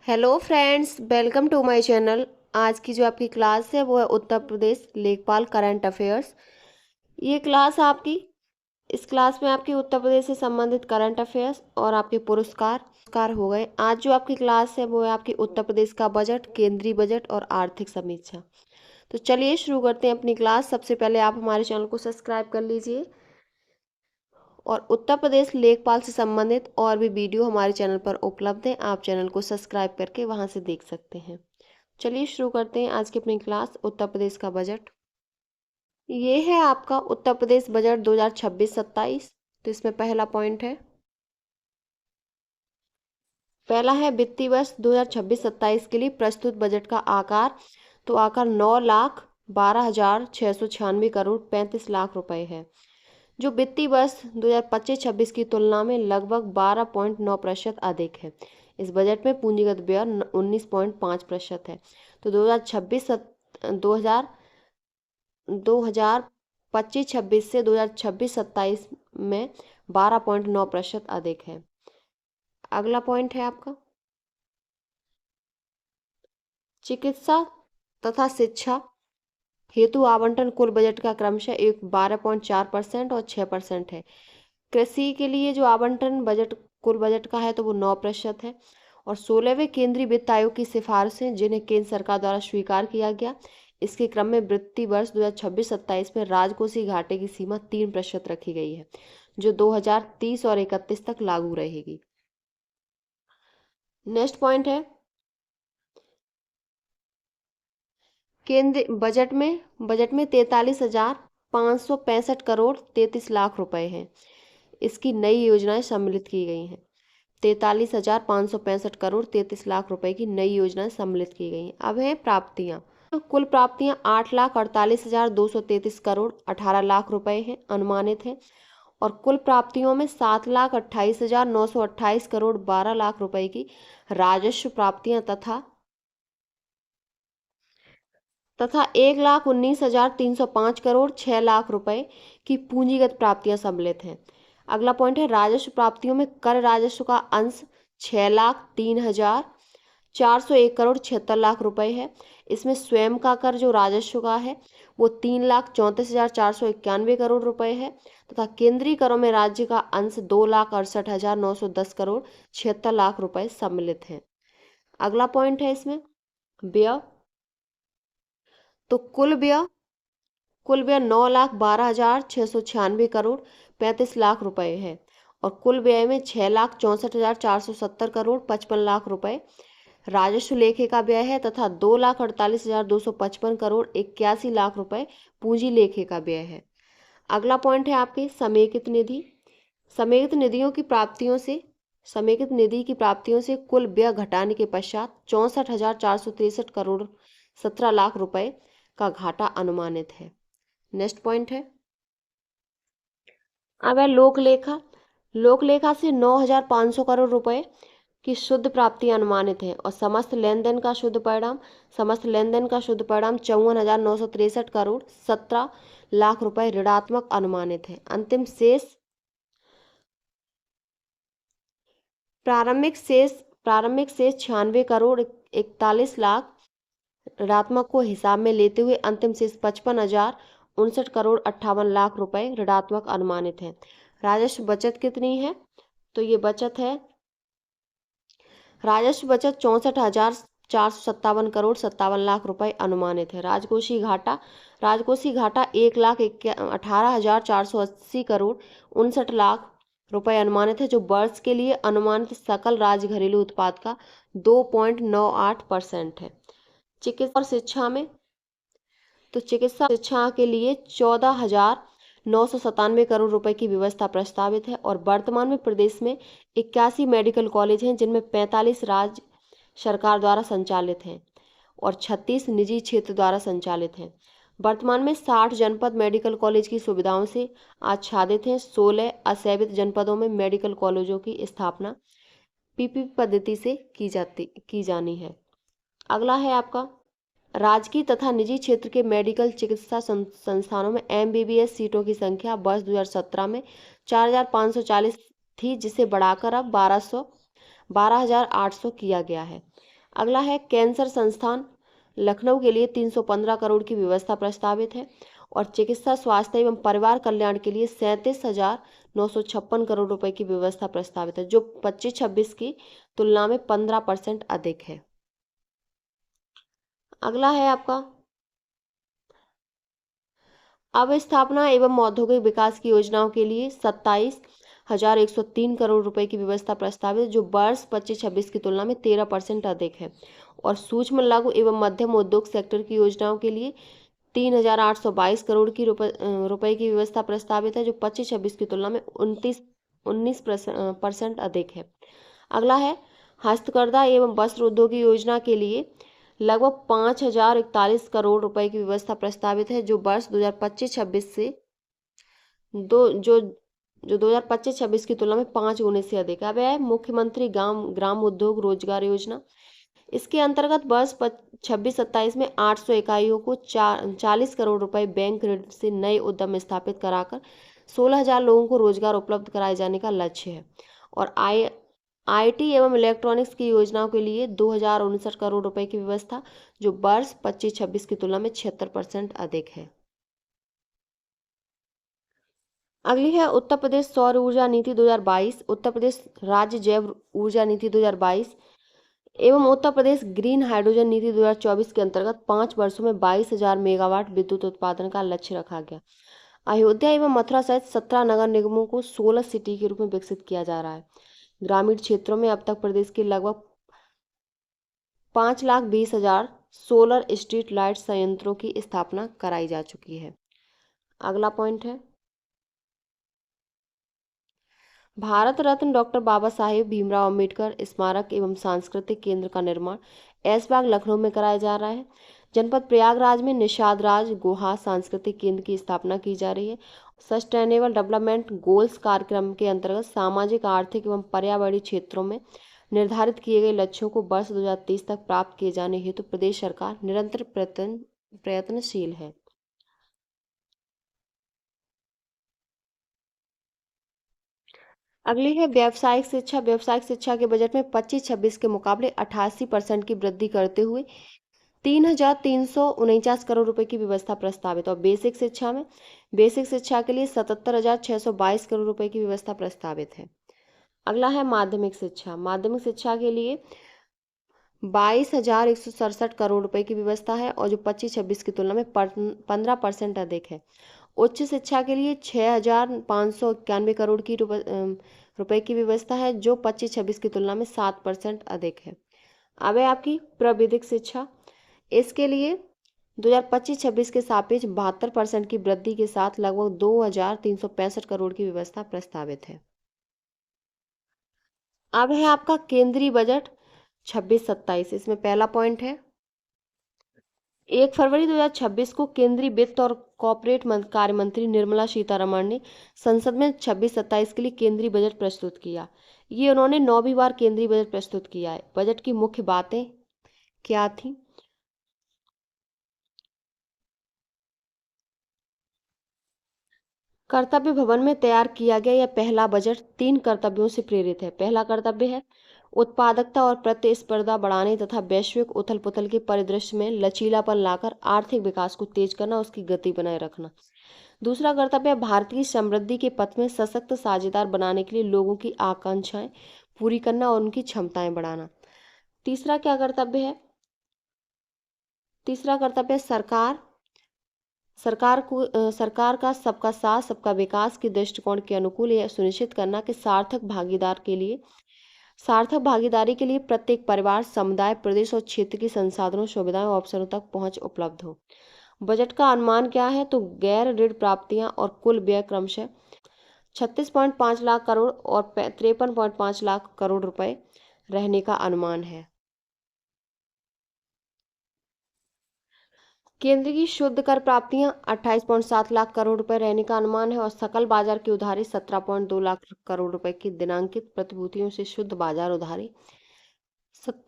Hello friends, welcome to my channel. आज की जो आपकी क्लास है वो है उत्तर प्रदेश लेखपाल करंट अफेयर्स। ये क्लास आपकी इस क्लास में आपकी उत्तर प्रदेश से संबंधित करंट अफेयर्स और आपके पुरस्कार हो गए। आज जो आपकी क्लास है वो है आपकी उत्तर प्रदेश का बजट, केंद्रीय बजट और आर्थिक समीक्षा। तो चलिए शुरू करते हैं अपनी क्लास। सबसे पहले आप हमारे चैनल को सब्सक्राइब कर लीजिए और उत्तर प्रदेश लेखपाल से संबंधित और भी वीडियो हमारे चैनल पर उपलब्ध है। आप चैनल को सब्सक्राइब करके वहां से देख सकते हैं। चलिए शुरू करते हैं आज की अपनी क्लास। उत्तर प्रदेश का बजट ये है आपका उत्तर प्रदेश बजट 2026-27। तो इसमें पहला पॉइंट है, पहला है वित्तीय वर्ष 2026-27 के लिए प्रस्तुत बजट का आकार। तो आकार 9,12,696 करोड़ 35 लाख रुपए है, जो वित्तीय वर्ष 2025-26 की तुलना में लगभग 12.9% अधिक है। इस बजट में पूंजीगत व्यय 19.5% है। तो 2025-26 से 2026-27 में 12.9% अधिक है। अगला पॉइंट है आपका, चिकित्सा तथा शिक्षा हेतु आवंटन कुल बजट का क्रमशः 12.4% और 6% है। कृषि के लिए जो आवंटन बजट कुल बजट का है तो वो 9% है। और 16वें केंद्रीय वित्त आयोग की सिफारिशें जिन्हें केंद्र सरकार द्वारा स्वीकार किया गया, इसके क्रम में वित्तीय वर्ष 2026-27 में राजकोषीय घाटे की सीमा 3% रखी गई है, जो 2030 और 31 तक लागू रहेगी। नेक्स्ट पॉइंट है, केंद्र बजट में 43,565 करोड़ 33 लाख रुपए हैं। इसकी नई योजनाएं सम्मिलित की गई हैं। 43,565 करोड़ 33 लाख रुपए की नई योजनाएं सम्मिलित की गई हैं। अब है प्राप्तियां। कुल प्राप्तियां 8,48,233 करोड़ 18 लाख रुपए हैं, अनुमानित है। और कुल प्राप्तियों में 7,28,928 करोड़ 12 लाख रुपए की राजस्व प्राप्तियां तथा 1,19,305 करोड़ 6 लाख रुपए की पूंजीगत प्राप्तियां सम्मिलित हैं। अगला पॉइंट है, राजस्व प्राप्तियों में कर राजस्व का अंश 6,03,401 करोड़ 76 लाख रुपए है। इसमें स्वयं का कर जो राजस्व का है वो 3,34,491 करोड़ रुपए है तथा केंद्रीय करों में राज्य का अंश 2,68,910 करोड़ 76 लाख रुपए सम्मिलित है। अगला पॉइंट है इसमें व्यय। तो कुल व्यय 9,12,696 करोड़ 35 लाख रुपए है और कुल व्यय में 6,64,470 करोड़ 55 लाख रुपए राजस्व लेखे का व्यय है तथा 2,48,255 करोड़ 81 लाख रुपए पूंजी लेखे का व्यय है। अगला पॉइंट है आपकी समेकित निधि। समेकित निधि की प्राप्तियों से कुल व्यय घटाने के पश्चात 64,463 करोड़ 17 लाख रुपए का घाटा अनुमानित है। नेक्स्ट पॉइंट है, अब है लोकलेखा से 9,500 करोड़ रुपए की शुद्ध प्राप्ति अनुमानित है और समस्त लेन देन का शुद्ध परिणाम 54,963 करोड़ 17 लाख रुपए ऋणात्मक अनुमानित है। अंतिम शेष प्रारंभिक शेष 96,41 करोड़ 41 लाख ऋणात्मक को हिसाब में लेते हुए अंतिम शेष 55,59 करोड़ 58 लाख रुपए ऋणात्मक अनुमानित है। राजस्व बचत कितनी है? तो ये बचत है, राजस्व बचत 64,457 करोड़ 57 लाख रुपए अनुमानित है। राजकोषीय घाटा 1,18,480 करोड़ 59 लाख रुपए अनुमानित है, जो वर्ष के लिए अनुमानित सकल राज्य घरेलू उत्पाद का 2.98% है। चिकित्सा और शिक्षा में, तो चिकित्सा शिक्षा के लिए 14,997 करोड़ रुपए की व्यवस्था प्रस्तावित है और वर्तमान में प्रदेश में 81 मेडिकल कॉलेज हैं, जिनमें 45 राज्य सरकार द्वारा संचालित हैं और 36 निजी क्षेत्र द्वारा संचालित हैं। वर्तमान में 60 जनपद मेडिकल कॉलेज की सुविधाओं से आच्छादित हैं। 16 असेवित जनपदों में मेडिकल कॉलेजों की स्थापना पीपीपी पद्धति से की जानी है। अगला है आपका, राजकीय तथा निजी क्षेत्र के मेडिकल चिकित्सा संस्थानों में एमबीबीएस सीटों की संख्या वर्ष 2017 में 4,540 थी, जिसे बढ़ाकर अब 12,800 किया गया है। अगला है कैंसर संस्थान लखनऊ के लिए 315 करोड़ की व्यवस्था प्रस्तावित है। और चिकित्सा स्वास्थ्य एवं परिवार कल्याण के लिए 37,956 करोड़ रुपए की व्यवस्था प्रस्तावित है, जो 25-26 की तुलना में 15% अधिक है। अगला है आपका अवस्थापना एवं औद्योगिक विकास की योजनाओं के लिए 27,103 करोड़ रुपए की व्यवस्था प्रस्तावित है, जो वर्ष 25-26 की तुलना में 13% अधिक है। और सूक्ष्म लघु एवं मध्यम उद्योग सेक्टर की योजनाओं के लिए 3,822 करोड़ की रुपए की व्यवस्था प्रस्तावित है, जो 25-26 की तुलना में 19% अधिक है। अगला है हस्तकरघा एवं वस्त्र उद्योग की योजना के लिए लगभग 5,041 करोड़ रुपए की व्यवस्था प्रस्तावित है, जो वर्ष 2025-26 से दो जो जो 2025-26 की तुलना में 5 गुने से अधिक है। अब है मुख्यमंत्री ग्राम उद्योग रोजगार योजना। इसके अंतर्गत वर्ष 26-27 में 800 इकाइयों को 40 करोड़ रुपए बैंक ऋण से नए उद्यम स्थापित कराकर 16,000 लोगों को रोजगार उपलब्ध कराए जाने का लक्ष्य है। और आईटी एवं इलेक्ट्रॉनिक्स की योजनाओं के लिए 2,059 करोड़ रुपए की व्यवस्था, जो वर्ष 25-26 की तुलना में 76% अधिक है। अगली है उत्तर प्रदेश सौर ऊर्जा नीति 2022, उत्तर प्रदेश राज्य जैव ऊर्जा नीति 2022 एवं उत्तर प्रदेश ग्रीन हाइड्रोजन नीति 2024 के अंतर्गत 5 वर्षों में 22,000 मेगावाट विद्युत उत्पादन का लक्ष्य रखा गया। अयोध्या एवं मथुरा सहित 17 नगर निगमों को सोलर सिटी के रूप में विकसित किया जा रहा है। ग्रामीण क्षेत्रों में अब तक प्रदेश के लगभग 5,20,000 सोलर स्ट्रीट लाइट संयंत्रों की स्थापना कराई जा चुकी है। अगला पॉइंट है भारत रत्न डॉक्टर बाबा साहेब भीमराव अंबेडकर स्मारक एवं सांस्कृतिक केंद्र का निर्माण ऐशबाग लखनऊ में कराया जा रहा है। जनपद प्रयागराज में निषाद राज गुहा सांस्कृतिक केंद्र की स्थापना की जा रही है। सस्टेनेबल डेवलपमेंट गोल्स कार्यक्रम के अंतर्गत सामाजिक आर्थिक एवं पर्यावरणीय क्षेत्रों में निर्धारित किए गए लक्ष्यों को वर्ष 2030 तक प्राप्त किए जाने हेतु प्रदेश सरकार निरंतर प्रयत्नशील है। अगली है व्यावसायिक शिक्षा। व्यावसायिक शिक्षा के बजट में 25-26 के मुकाबले 88% की वृद्धि करते हुए 3,349 करोड़ रुपए की व्यवस्था प्रस्तावित। और बेसिक शिक्षा के लिए 77,622 करोड़ रुपए की व्यवस्था प्रस्तावित है। अगला है माध्यमिक शिक्षा। माध्यमिक शिक्षा के लिए 22,167 करोड़ रुपए की व्यवस्था है, और जो 25-26 की तुलना में 15% अधिक है। उच्च शिक्षा के लिए 6,591 करोड़ की रुपए की व्यवस्था है, जो 25-26 की तुलना में 7% अधिक है। अब है आपकी प्राविधिक शिक्षा। इसके लिए 2025-26 के सापेक्ष 72% की वृद्धि के साथ लगभग 2,365 करोड़ की व्यवस्था प्रस्तावित है। अब है आपका केंद्रीय बजट 26-27। इसमें पहला पॉइंट है 1 फरवरी 2026 को केंद्रीय वित्त और कॉर्पोरेट कार्य मंत्री निर्मला सीतारमण ने संसद में 26-27 के लिए केंद्रीय बजट प्रस्तुत किया। ये उन्होंने 9वीं बार केंद्रीय बजट प्रस्तुत किया है। बजट की मुख्य बातें क्या थी? कर्तव्य भवन में तैयार किया गया यह पहला बजट 3 कर्तव्यों से प्रेरित है। पहला कर्तव्य है उत्पादकता और प्रतिस्पर्धा बढ़ाने तथा वैश्विक उथल पुथल के परिदृश्य में लचीलापन लाकर आर्थिक विकास को तेज करना, उसकी गति बनाए रखना। दूसरा कर्तव्य है भारतीय समृद्धि के पथ में सशक्त साझेदार बनाने के लिए लोगों की आकांक्षाएं पूरी करना और उनकी क्षमताएं बढ़ाना। तीसरा क्या कर्तव्य है? तीसरा कर्तव्य है सरकार का सबका साथ सबका विकास के दृष्टिकोण के अनुकूल यह सुनिश्चित करना कि सार्थक भागीदारी के लिए प्रत्येक परिवार, समुदाय, प्रदेश और क्षेत्र की संसाधनों, सुविधाओं और अवसरों तक पहुंच उपलब्ध हो। बजट का अनुमान क्या है? तो गैर ऋण प्राप्तियां और कुल व्यय क्रमशः 36.5 लाख करोड़ और 53.5 लाख करोड़ रुपए रहने का अनुमान है। केंद्र की शुद्ध कर प्राप्तियां 28.7 लाख करोड़ रुपए रहने का अनुमान है, और सकल बाजार की उधारी 17.2 लाख करोड़ रुपए की दिनांकित प्रतिभूतियों से शुद्ध बाजार उधारी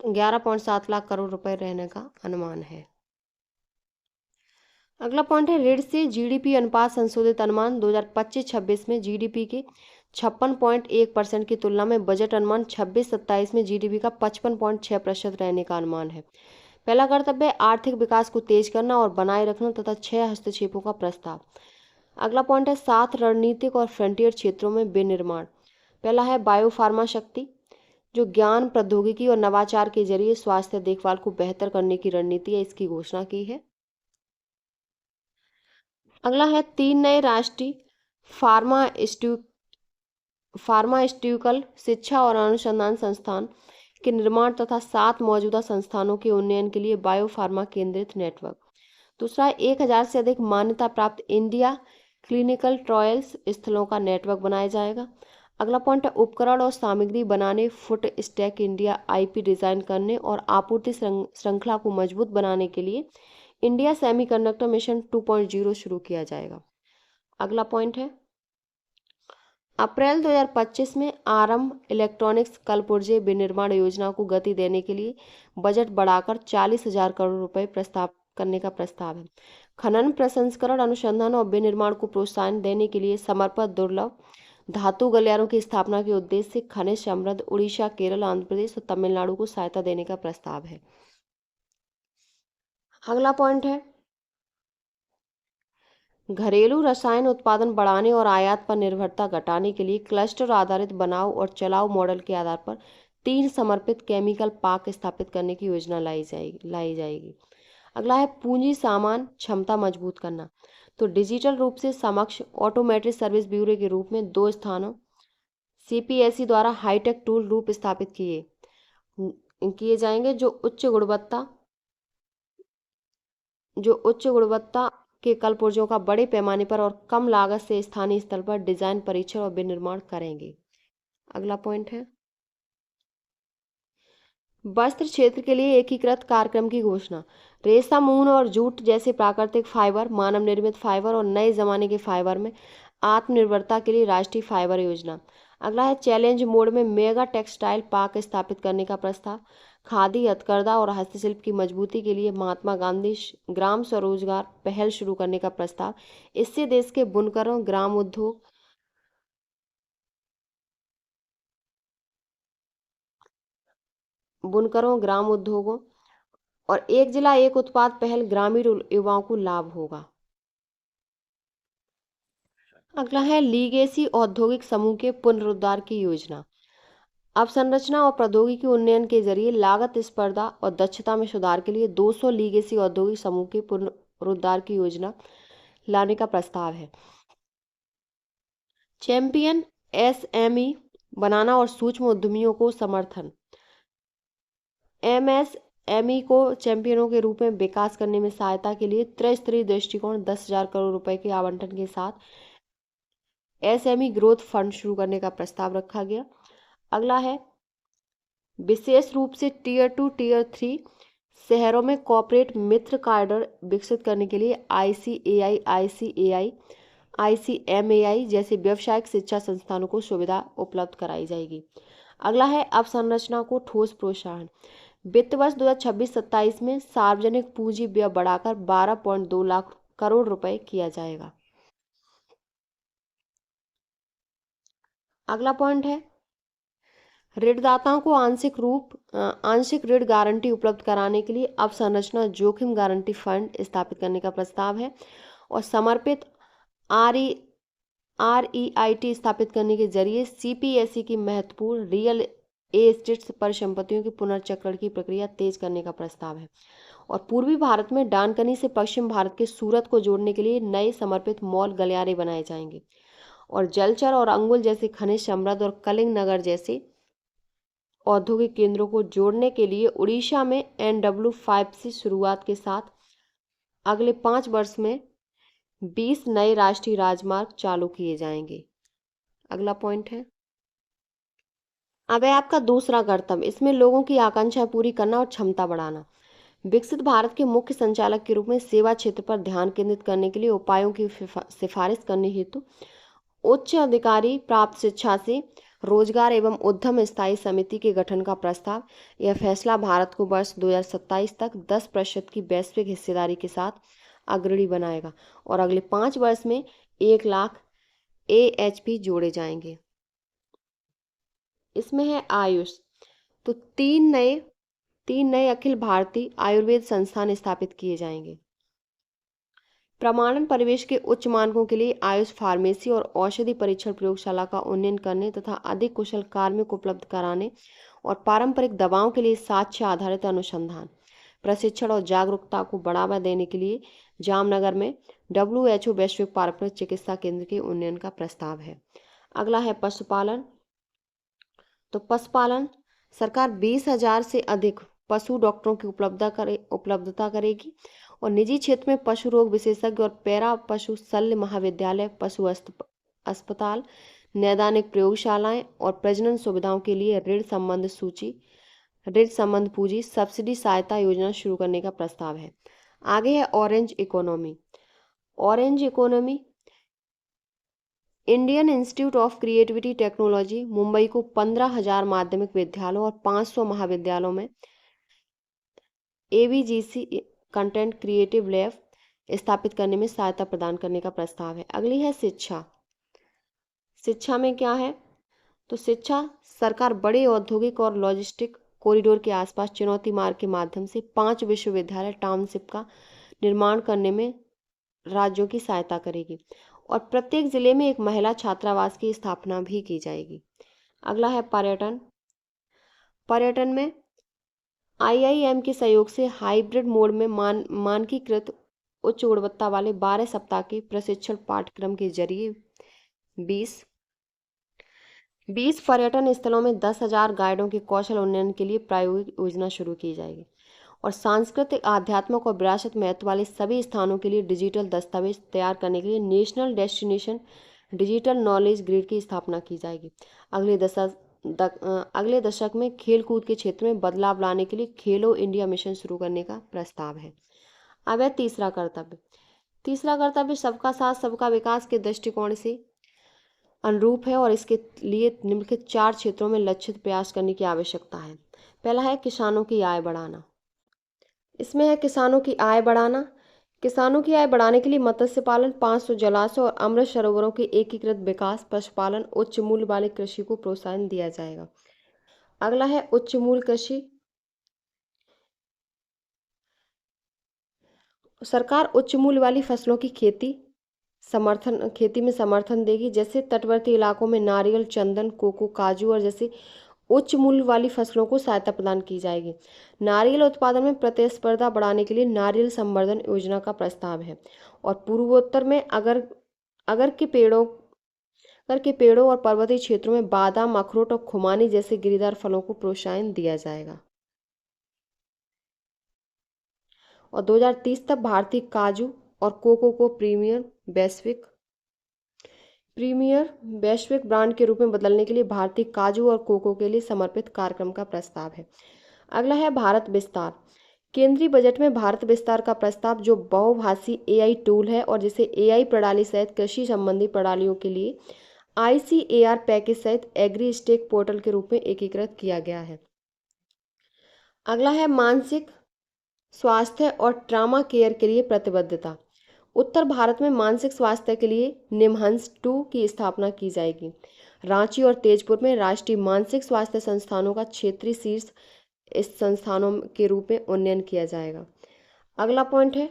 11.7 लाख करोड़ रुपए रहने का अनुमान है। अगला पॉइंट है ऋण से जीडीपी अनुपात संशोधित अनुमान। 2025-26 में जीडीपी के 56.1% की तुलना में बजट अनुमान 26-27 में जीडीपी का 55.6% रहने का अनुमान है। पहला कर्तव्य आर्थिक विकास को तेज करना और बनाए रखना तथा 6 हस्तक्षेपों का प्रस्ताव। अगला पॉइंट है 7 रणनीतिक और फ्रंटियर क्षेत्रों में विनिर्माण। पहला है बायोफार्मा शक्ति, जो ज्ञान प्रौद्योगिकी और नवाचार के जरिए स्वास्थ्य देखभाल को बेहतर करने की रणनीति है, इसकी घोषणा की है। अगला है 3 नए राष्ट्रीय फार्मास्यूटिकल शिक्षा और अनुसंधान संस्थान के निर्माण तथा 7 मौजूदा संस्थानों के उन्नयन के लिए बायोफार्मा केंद्रित नेटवर्क। दूसरा 1000 से अधिक मान्यता प्राप्त इंडिया क्लिनिकल ट्रायल्स स्थलों का नेटवर्क बनाया जाएगा। अगला पॉइंट है उपकरण और सामग्री बनाने, foot stack India IP design करने और आपूर्ति श्रृंखला को मजबूत बनाने के लिए इंडिया सेमीकंडक्टर मिशन 2.0 शुरू किया जाएगा। अगला पॉइंट है अप्रैल 2025 में आरंभ इलेक्ट्रॉनिक्स कलपुर्जे विनिर्माण योजना को गति देने के लिए बजट बढ़ाकर 40,000 करोड़ रुपए प्रस्ताव करने का प्रस्ताव है। खनन प्रसंस्करण अनुसंधान और विनिर्माण को प्रोत्साहन देने के लिए समर्पित दुर्लभ धातु गलियारों की स्थापना के उद्देश्य से खनिज समृद्ध उड़ीसा, केरल, आंध्र प्रदेश और तमिलनाडु को सहायता देने का प्रस्ताव है। अगला पॉइंट है घरेलू रसायन उत्पादन बढ़ाने और आयात पर निर्भरता घटाने के लिए क्लस्टर आधारित बनाओ और चलाओ मॉडल के आधार पर 3 समर्पित केमिकल पार्क स्थापित करने की योजना लाई जाएगी। अगला है पूंजी सामान क्षमता मजबूत करना। तो डिजिटल रूप से समक्ष ऑटोमेटेड सर्विस ब्यूरो के रूप में 2 स्थानों सीपीएसई द्वारा हाईटेक टूल रूप स्थापित किए जाएंगे, जो उच्च गुणवत्ता के कलपुर्जों का बड़े पैमाने पर और कम लागत से स्थानीय स्तर पर डिजाइन, परीक्षण और विनिर्माण करेंगे। अगला पॉइंट है वस्त्र क्षेत्र के लिए एकीकृत कार्यक्रम की घोषणा। रेशम, ऊन और जूट जैसे प्राकृतिक फाइबर, मानव निर्मित फाइबर और नए जमाने के फाइबर में आत्मनिर्भरता के लिए राष्ट्रीय फाइबर योजना। अगला है चैलेंज मोड में मेगा टेक्सटाइल पार्क स्थापित करने का प्रस्ताव। खादी, हथकरघा और हस्तशिल्प की मजबूती के लिए महात्मा गांधी ग्राम स्वरोजगार पहल शुरू करने का प्रस्ताव। इससे देश के बुनकरों, ग्राम उद्योगों और एक जिला एक उत्पाद पहल ग्रामीण युवाओं को लाभ होगा। अगला है लीगेसी औद्योगिक समूह के पुनरुद्धार की योजना। अवसंरचना और प्रौद्योगिकी उन्नयन के जरिए लागत, स्पर्धा और दक्षता में सुधार के लिए 200 लीगेसी औद्योगिक समूह के पुनरुद्धार की योजना लाने का प्रस्ताव है। चैंपियन एसएमई बनाना और सूक्ष्म उद्यमियों को समर्थन। एमएसएमई को चैंपियनों के रूप में विकास करने में सहायता के लिए त्रिस्तरीय दृष्टिकोण 10,000 करोड़ रुपए के आवंटन के साथ एसएमई ग्रोथ फंड शुरू करने का प्रस्ताव रखा गया। अगला है विशेष रूप से टीयर 2, टीयर 3 शहरों में कॉर्पोरेट मित्र कॉरिडोर विकसित करने के लिए आईसीएमएआई जैसे व्यावसायिक शिक्षा संस्थानों को सुविधा उपलब्ध कराई जाएगी। अगला है अवसंरचना को ठोस प्रोत्साहन। वित्त वर्ष 2026-27 में सार्वजनिक पूंजी व्यय बढ़ाकर 12.2 लाख करोड़ रुपए किया जाएगा। अगला पॉइंट है ऋणदाताओं को आंशिक ऋण गारंटी उपलब्ध कराने के लिए अवसंरचना जोखिम गारंटी फंड स्थापित करने का प्रस्ताव है और समर्पित आरईआईटी स्थापित करने के जरिए सीपीएसई की महत्वपूर्ण रियल एस्टेट परिसंपत्तियों की पुनर्चक्रण की प्रक्रिया तेज करने का प्रस्ताव है। और पूर्वी भारत में डानकनी से पश्चिम भारत के सूरत को जोड़ने के लिए नए समर्पित मॉल गलियारे बनाए जाएंगे और जलचर और अंगुल जैसे खनिज समृद्ध और कलिंग नगर जैसे औद्योगिक केंद्रों को जोड़ने के लिए उड़ीसा में NW5 से शुरुआत के साथ अगले 5 वर्ष में 20 नए राष्ट्रीय राजमार्ग चालू किए जाएंगे। अगला पॉइंट है अब है आपका दूसरा कर्तव्य। इसमें लोगों की आकांक्षाएं पूरी करना और क्षमता बढ़ाना। विकसित भारत के मुख्य संचालक के रूप में सेवा क्षेत्र पर ध्यान केंद्रित करने के लिए उपायों की सिफारिश करने हेतु उच्च अधिकारी प्राप्त शिक्षा से रोजगार एवं उद्यम स्थायी समिति के गठन का प्रस्ताव। यह फैसला भारत को वर्ष 2027 तक 10% की वैश्विक हिस्सेदारी के साथ अग्रणी बनाएगा और अगले 5 वर्ष में 1 लाख AHP जोड़े जाएंगे। इसमें है आयुष। तो तीन नए अखिल भारतीय आयुर्वेद संस्थान स्थापित किए जाएंगे। प्रमाणन परिवेश के उच्च मानकों के लिए आयुष फार्मेसी और औषधि परीक्षण प्रयोगशाला का उन्नयन करने तथा अधिक कुशल कार्मिक उपलब्ध कराने और पारंपरिक दवाओं के लिए साक्ष्य आधारित अनुसंधान, प्रशिक्षण और जागरूकता को बढ़ावा देने के लिए जामनगर में WHO वैश्विक पारंपरिक चिकित्सा केंद्र के उन्नयन का प्रस्ताव है। अगला है पशुपालन। तो पशुपालन सरकार 20,000 से अधिक पशु डॉक्टरों की उपलब्धता करेगी और निजी क्षेत्र में पशु रोग विशेषज्ञ और पैरा पशु शल्य महाविद्यालय, पशु अस्पताल, नैदानिक प्रयोगशालाएं और प्रजनन सुविधाओं के लिए ऋण संबंध पूंजी सब्सिडी सहायता योजना शुरू करने का प्रस्ताव है। आगे है orange economy. Orange economy Indian institute of creativity technology Mumbai को 15,000 माध्यमिक विद्यालयों और 500 महाविद्यालयों में ABGC कंटेंट क्रिएटिव लैब स्थापित करने में सहायता प्रदान करने का प्रस्ताव है। अगली है शिक्षा। शिक्षा में क्या है? तो शिक्षा सरकार बड़े औद्योगिक और लॉजिस्टिक कॉरिडोर के आसपास चुनौती मार्ग के माध्यम से 5 विश्वविद्यालय टाउनशिप का निर्माण करने में राज्यों की सहायता करेगी और प्रत्येक जिले में एक महिला छात्रावास की स्थापना भी की जाएगी। अगला है पर्यटन। पर्यटन में IIM के सहयोग से हाइब्रिड मोड में मानकीकृत उच्च गुणवत्ता वाले 12 सप्ताह के प्रशिक्षण पाठ्यक्रम के जरिए 20 पर्यटन स्थलों में 10,000 गाइडों के कौशल उन्नयन के लिए प्रायोगिक योजना शुरू की जाएगी और सांस्कृतिक, आध्यात्मिक और विरासत महत्व वाले सभी स्थानों के लिए डिजिटल दस्तावेज तैयार करने के लिए national destination digital knowledge grid की स्थापना की जाएगी। अगले दशक में खेल कूद के क्षेत्र में बदलाव लाने के लिए खेलो इंडिया मिशन शुरू करने का प्रस्ताव है। अब है तीसरा कर्तव्य। तीसरा कर्तव्य सबका साथ सबका विकास के दृष्टिकोण से अनुरूप है और इसके लिए निम्नलिखित 4 क्षेत्रों में लक्षित प्रयास करने की आवश्यकता है। पहला है किसानों की आय बढ़ाना। इसमें है किसानों की आय बढ़ाना। किसानों की आय बढ़ाने के लिए मत्स्य पालन, 500 जलाशय और अमृत सरोवरों के एकीकृत विकास, पशुपालन, उच्च मूल्य वाली कृषि को प्रोत्साहन दिया जाएगा। अगला है उच्च मूल्य कृषि। सरकार उच्च मूल्य वाली फसलों की खेती में समर्थन देगी, जैसे तटवर्ती इलाकों में नारियल, चंदन, कोको, काजू और जैसे उच्च मूल्य वाली फसलों को सहायता प्रदान की जाएगी। नारियल उत्पादन में प्रतिस्पर्धा बढ़ाने के लिए नारियल संवर्धन योजना का प्रस्ताव है और पूर्वोत्तर में अगर के पेड़ों और पर्वतीय क्षेत्रों में बादाम, अखरोट और खुमानी जैसे गिरीदार फलों को प्रोत्साहन दिया जाएगा। और 2030 तक भारतीय काजू और कोको को प्रीमियर वैश्विक ब्रांड के रूप में बदलने के लिए भारतीय काजू और कोको के लिए समर्पित कार्यक्रम का प्रस्ताव है। अगला है भारत विस्तार। केंद्रीय बजट में भारत विस्तार का प्रस्ताव, जो बहुभाषी AI टूल है और जिसे AI प्रणाली सहित कृषि संबंधी प्रणालियों के लिए ICAR पैकेज सहित एग्री स्टेक पोर्टल के रूप में एकीकृत किया गया है। अगला है मानसिक स्वास्थ्य और ट्रॉमा केयर के लिए प्रतिबद्धता। उत्तर भारत में मानसिक स्वास्थ्य के लिए निमहंस 2 की स्थापना की जाएगी। रांची और तेजपुर में राष्ट्रीय मानसिक स्वास्थ्य संस्थानों का क्षेत्रीय शीर्ष इस संस्थानों के रूप में उन्नयन किया जाएगा। अगला पॉइंट है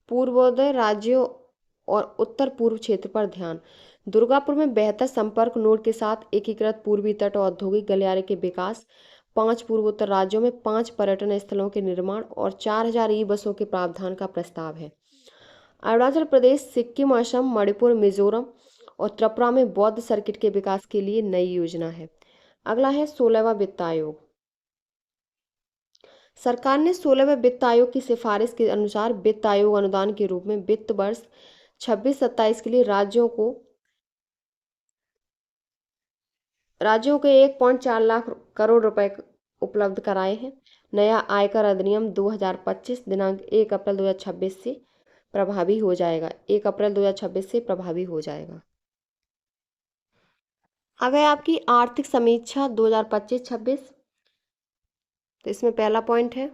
पूर्वोदय राज्यों और उत्तर पूर्व क्षेत्र पर ध्यान। दुर्गापुर में बेहतर संपर्क नोड के साथ एकीकृत पूर्वी तट और औद्योगिक गलियारे के विकास, 5 पूर्वोत्तर राज्यों में 5 पर्यटन स्थलों के निर्माण और 4,000 ई-बसों के प्रावधान का प्रस्ताव है। अरुणाचल प्रदेश, सिक्किम, असम, मणिपुर, मिजोरम और त्रिपुरा में बौद्ध सर्किट के विकास के लिए नई योजना है। अगला है 16वां वित्त आयोग। सरकार ने 16वें वित्त आयोग की सिफारिश के अनुसार वित्त आयोग अनुदान के रूप में वित्त वर्ष 26-27 के लिए राज्यों के 1.4 लाख करोड़ रुपए उपलब्ध कराए हैं। नया आयकर अधिनियम 2025 दिनांक 1 अप्रैल 2026 से प्रभावी हो जाएगा। 1 अप्रैल 2026 से प्रभावी हो जाएगा। अब है आपकी आर्थिक समीक्षा 2025-26। तो इसमें पहला पॉइंट है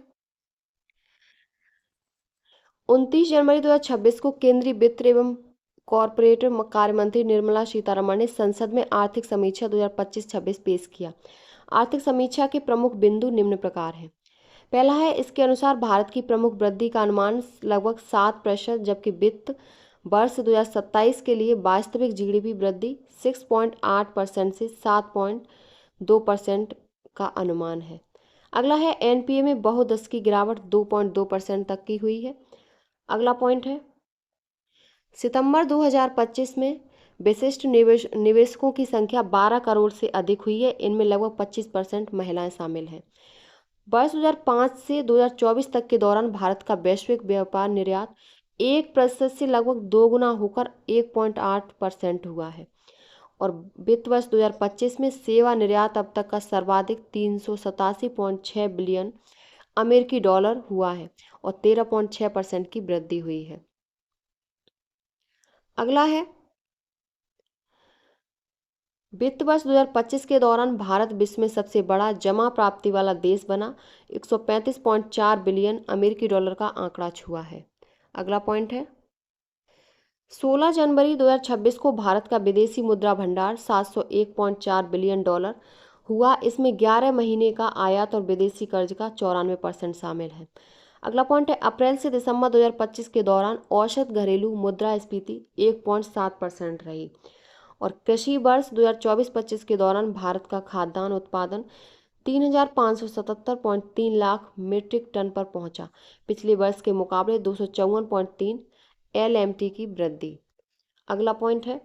29 जनवरी 2026 को केंद्रीय वित्त एवं कॉरपोरेट कार्य मंत्री निर्मला सीतारमण ने संसद में आर्थिक समीक्षा 2025-26 पेश किया। आर्थिक समीक्षा के प्रमुख बिंदु निम्न प्रकार हैं। पहला है, इसके अनुसार भारत की प्रमुख वृद्धि का अनुमान लगभग 7%, जबकि वित्त वर्ष 2027 के लिए वास्तविक जीडीपी वृद्धि 6.8% से 7.2% का अनुमान है। अगला है, एनपीए में बहुदशकीय गिरावट 2.2% तक की हुई है। अगला पॉइंट है, सितंबर 2025 में विशिष्ट निवेशकों की संख्या 12 करोड़ से अधिक हुई है। इनमें लगभग 25% महिलाएं शामिल हैं। वर्ष 2005 से 2024 तक के दौरान भारत का वैश्विक व्यापार निर्यात 1% से लगभग 2 गुना होकर 1.8% हुआ है। और वित्त वर्ष 2025 में सेवा निर्यात अब तक का सर्वाधिक 387.6 बिलियन अमेरिकी डॉलर हुआ है और 13.6% की वृद्धि हुई है। अगला है, वित्त वर्ष 2025 के दौरान भारत विश्व में सबसे बड़ा जमा प्राप्ति वाला देश बना, 135.4 बिलियन अमेरिकी डॉलर का आंकड़ा छुआ है। अगला पॉइंट है, 16 जनवरी 2026 को भारत का विदेशी मुद्रा भंडार 701.4 बिलियन डॉलर हुआ। इसमें 11 महीने का आयात और विदेशी कर्ज का 94% शामिल है। अगला पॉइंट है, अप्रैल से दिसंबर 2025 के दौरान औसत घरेलू मुद्रास्फीति 1.7% रही। और कृषि वर्ष 2024-25 के दौरान भारत का खाद्यान्न उत्पादन 3,577.3 लाख मीट्रिक टन पर पहुंचा, पिछले वर्ष के मुकाबले 254.3 LMT की वृद्धि। अगला पॉइंट है,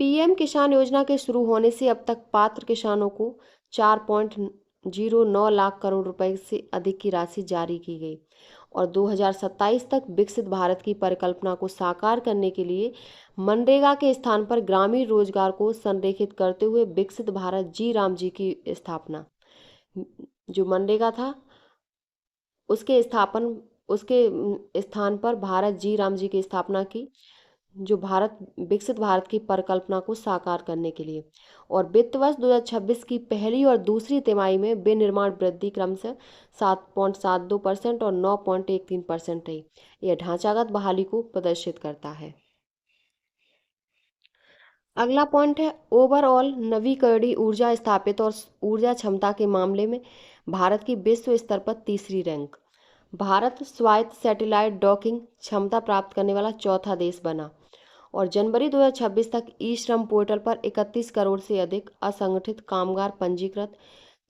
पीएम किसान योजना के शुरू होने से अब तक पात्र किसानों को 4.09 लाख करोड़ रुपए से अधिक की राशि जारी की गई। और 2027 तक विकसित भारत की परिकल्पना को साकार करने के लिए मनरेगा के स्थान पर ग्रामीण रोजगार को संरेखित करते हुए विकसित भारत जी राम जी की स्थापना, जो मनरेगा था उसके स्थान पर भारत जी राम जी की स्थापना की, जो विकसित भारत की परिकल्पना को साकार करने के लिए। और वित्त वर्ष 2026 की पहली और दूसरी तिमाही में विनिर्माण वृद्धि क्रमशः 7.72% और 9.13% रही। यह ढांचागत बहाली को प्रदर्शित करता है। अगला पॉइंट है, ओवरऑल नवीकरणीय ऊर्जा स्थापित और ऊर्जा क्षमता के मामले में भारत की विश्व स्तर पर तीसरी रैंक। भारत स्वायत्त सैटेलाइट डॉकिंग क्षमता प्राप्त करने वाला चौथा देश बना। और जनवरी 2026 तक ई श्रम पोर्टल पर 31 करोड़ से अधिक असंगठित कामगार पंजीकृत,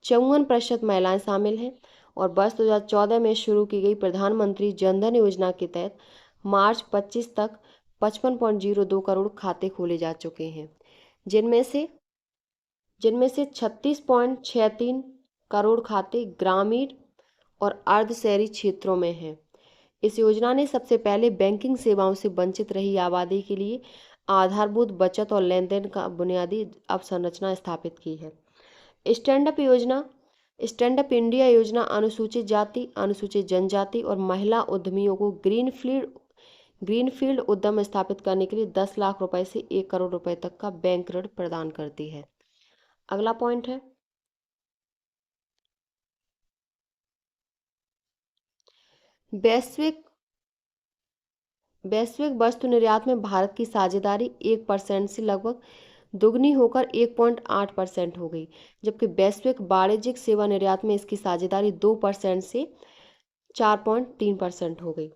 54% महिलाएं शामिल हैं। और वर्ष 2014 में शुरू की गई प्रधानमंत्री जनधन योजना के तहत मार्च 25 तक 55.02 करोड़ खाते खोले जा चुके हैं, जिनमें से 36.63 करोड़ खाते ग्रामीण और अर्ध शहरी क्षेत्रों में हैं। इस योजना ने सबसे पहले बैंकिंग सेवाओं से वंचित रही आबादी के लिए आधारभूत बचत और लेन देन का बुनियादी अवसंरचना स्थापित की है। स्टैंड अप इंडिया योजना अनुसूचित जाति, अनुसूचित जनजाति और महिला उद्यमियों को ग्रीनफील्ड उद्यम स्थापित करने के लिए 10 लाख रुपए से 1 करोड़ रुपए तक का बैंक ऋण प्रदान करती है। अगला पॉइंट है, वैश्विक वस्तु निर्यात में भारत की साझेदारी 1% से लगभग दुगनी होकर 1.8% हो गई, जबकि वैश्विक वाणिज्यिक सेवा निर्यात में इसकी साझेदारी 2% से 4.3% हो गई।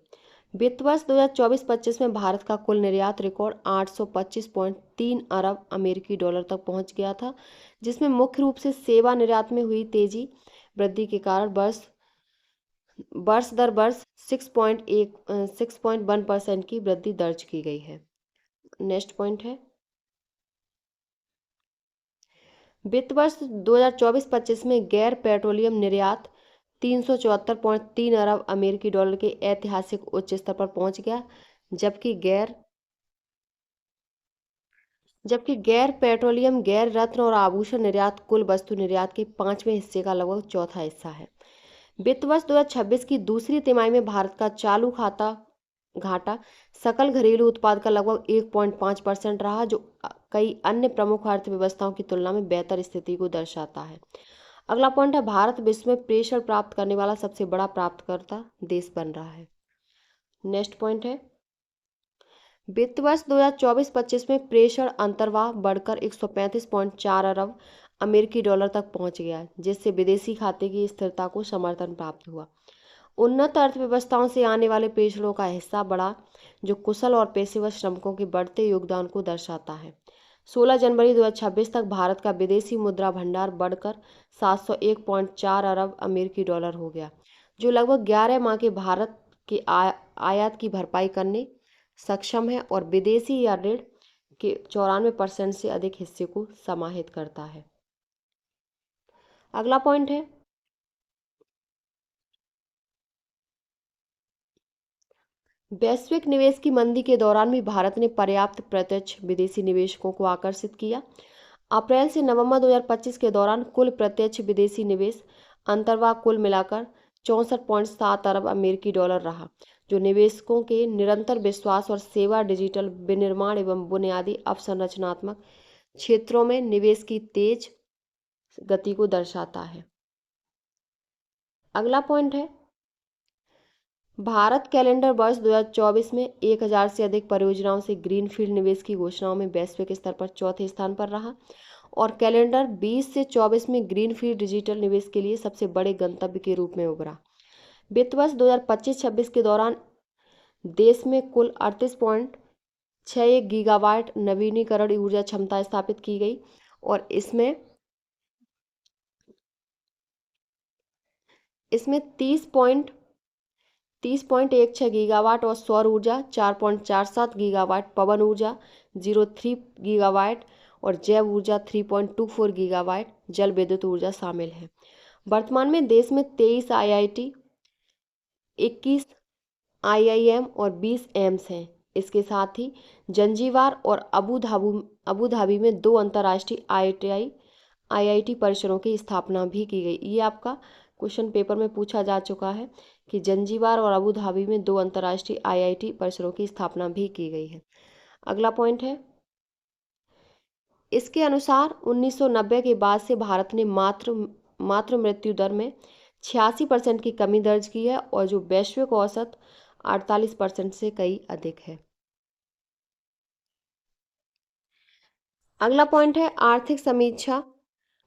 वित्त वर्ष 2024-25 में भारत का कुल निर्यात रिकॉर्ड 825.3 अरब अमेरिकी डॉलर तक पहुंच गया था, जिसमें मुख्य रूप से सेवा निर्यात में हुई तेजी वृद्धि के कारण वर्ष दर वर्ष 6.1% की वृद्धि दर्ज की गई है। नेक्स्ट पॉइंट है, वित्त वर्ष 2024-25 में गैर पेट्रोलियम निर्यात 374.3 अरब अमेरिकी डॉलर के ऐतिहासिक उच्च स्तर पर पहुंच गया, जबकि गैर पेट्रोलियम, गैर रत्न और आभूषण निर्यात कुल वस्तु निर्यात के 5वें हिस्से का लगभग चौथा हिस्सा है। वित्त वर्ष 2026 की दूसरी तिमाही में भारत का चालू घाटा सकल घरेलू उत्पाद का लगभग 1.5% रहा, जो कई अन्य प्रमुख अर्थव्यवस्थाओं की तुलना में बेहतर स्थिति को दर्शाता है। अगला पॉइंट है, भारत विश्व में प्रेषण प्राप्त करने वाला सबसे बड़ा प्राप्तकर्ता देश बन रहा है। नेक्स्ट पॉइंट है, वित्त वर्ष 2024-25 में प्रेषण अंतर्वाह बढ़कर 135.4 अरब अमेरिकी डॉलर तक पहुंच गया, जिससे विदेशी खाते की स्थिरता को समर्थन प्राप्त हुआ। उन्नत अर्थव्यवस्थाओं से आने वाले प्रेषणों का हिस्सा बढ़ा, जो कुशल और पेशेवर श्रमिकों के बढ़ते योगदान को दर्शाता है। 16 जनवरी 2026 तक भारत का विदेशी मुद्रा भंडार बढ़कर 701.4 अरब अमेरिकी डॉलर हो गया, जो लगभग 11 माह के भारत के आयात की भरपाई करने सक्षम है और विदेशी या ऋण के 94% से अधिक हिस्से को समाहित करता है। अगला पॉइंट है, वैश्विक निवेश की मंदी के दौरान भी भारत ने पर्याप्त प्रत्यक्ष विदेशी निवेशकों को आकर्षित किया। अप्रैल से नवंबर 2025 के दौरान कुल प्रत्यक्ष विदेशी निवेश अंतर्वाह कुल मिलाकर 64.7 अरब अमेरिकी डॉलर रहा, जो निवेशकों के निरंतर विश्वास और सेवा, डिजिटल विनिर्माण एवं बुनियादी अवसंरचनात्मक क्षेत्रों में निवेश की तेज गति को दर्शाता है। अगला पॉइंट है, भारत कैलेंडर वर्ष 2024 में 1000 से अधिक परियोजनाओं से ग्रीनफील्ड निवेश की घोषणाओं में वैश्विक स्तर पर चौथे स्थान पर रहा और कैलेंडर 20 से 24 में ग्रीनफील्ड डिजिटल निवेश के लिए सबसे बड़े गंतव्य के रूप में उभरा। वित्त वर्ष 2025-26 के दौरान देश में कुल 38.61 गीगावाट नवीनीकरण ऊर्जा क्षमता स्थापित की गई और इसमें 30.16 गीगावाट और सौर ऊर्जा, 4.47 गीगावाट पवन ऊर्जा, 0.3 गीगावाट और जैव ऊर्जा 3.24 गीगावाट जल विद्युत ऊर्जा शामिल है। वर्तमान में देश में 23 IIT, 21 IIM और 20 एम्स हैं। इसके साथ ही जंजीबार और अबू धाबी में 2 अंतर्राष्ट्रीय IIT परिसरों की स्थापना भी की गई। ये आपका क्वेश्चन पेपर में पूछा जा चुका है कि जंजीबार और अबू धाबी में 2 अंतर्राष्ट्रीय IIT परिसरों की स्थापना भी की गई है। अगला पॉइंट है, इसके अनुसार 1990 के बाद से भारत ने मातृ मृत्यु दर में 86% की कमी दर्ज की है और जो वैश्विक औसत 48% से कई अधिक है। अगला पॉइंट है, आर्थिक समीक्षा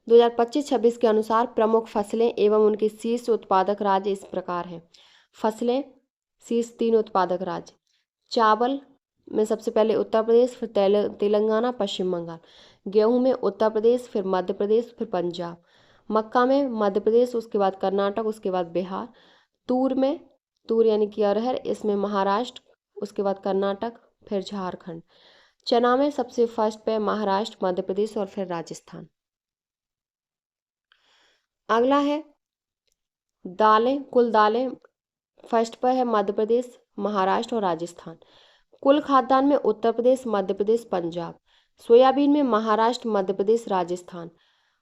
2025-26 के अनुसार प्रमुख फसलें एवं उनके शीर्ष उत्पादक राज्य इस प्रकार हैं। फसलें, शीर्ष 3 उत्पादक राज्य, चावल में सबसे पहले उत्तर प्रदेश, फिर तेलंगाना, पश्चिम बंगाल। गेहूं में उत्तर प्रदेश, फिर मध्य प्रदेश, फिर पंजाब। मक्का में मध्य प्रदेश, उसके बाद कर्नाटक, उसके बाद बिहार। तूर यानी कि अरहर, इसमें महाराष्ट्र, उसके बाद कर्नाटक, फिर झारखंड। चना में सबसे फर्स्ट पे महाराष्ट्र, मध्य प्रदेश और फिर राजस्थान। अगला है दालें, कुल दालें फर्स्ट पर है मध्य प्रदेश, महाराष्ट्र और राजस्थान। कुल खाद्यान्न में उत्तर प्रदेश, मध्य प्रदेश, पंजाब। सोयाबीन में महाराष्ट्र, मध्य प्रदेश, राजस्थान।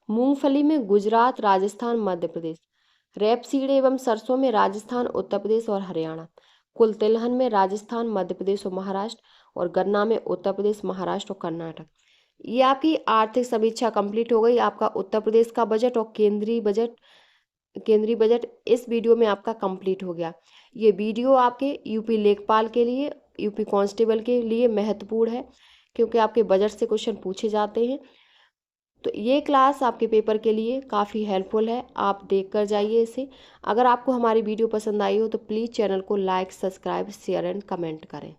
मूंगफली में गुजरात, राजस्थान, मध्य प्रदेश। रेपसीड एवं सरसों में राजस्थान, उत्तर प्रदेश और हरियाणा। कुल तिलहन में राजस्थान, मध्य प्रदेश और महाराष्ट्र और गन्ना में उत्तर प्रदेश, महाराष्ट्र और कर्नाटक। ये आपकी आर्थिक समीक्षा कंप्लीट हो गई। आपका उत्तर प्रदेश का बजट और केंद्रीय बजट इस वीडियो में आपका कंप्लीट हो गया। ये वीडियो आपके यूपी लेखपाल के लिए, यूपी कांस्टेबल के लिए महत्वपूर्ण है क्योंकि आपके बजट से क्वेश्चन पूछे जाते हैं। तो ये क्लास आपके पेपर के लिए काफ़ी हेल्पफुल है, आप देख कर जाइए इसे। अगर आपको हमारी वीडियो पसंद आई हो तो प्लीज़ चैनल को like, subscribe, share and comment करें।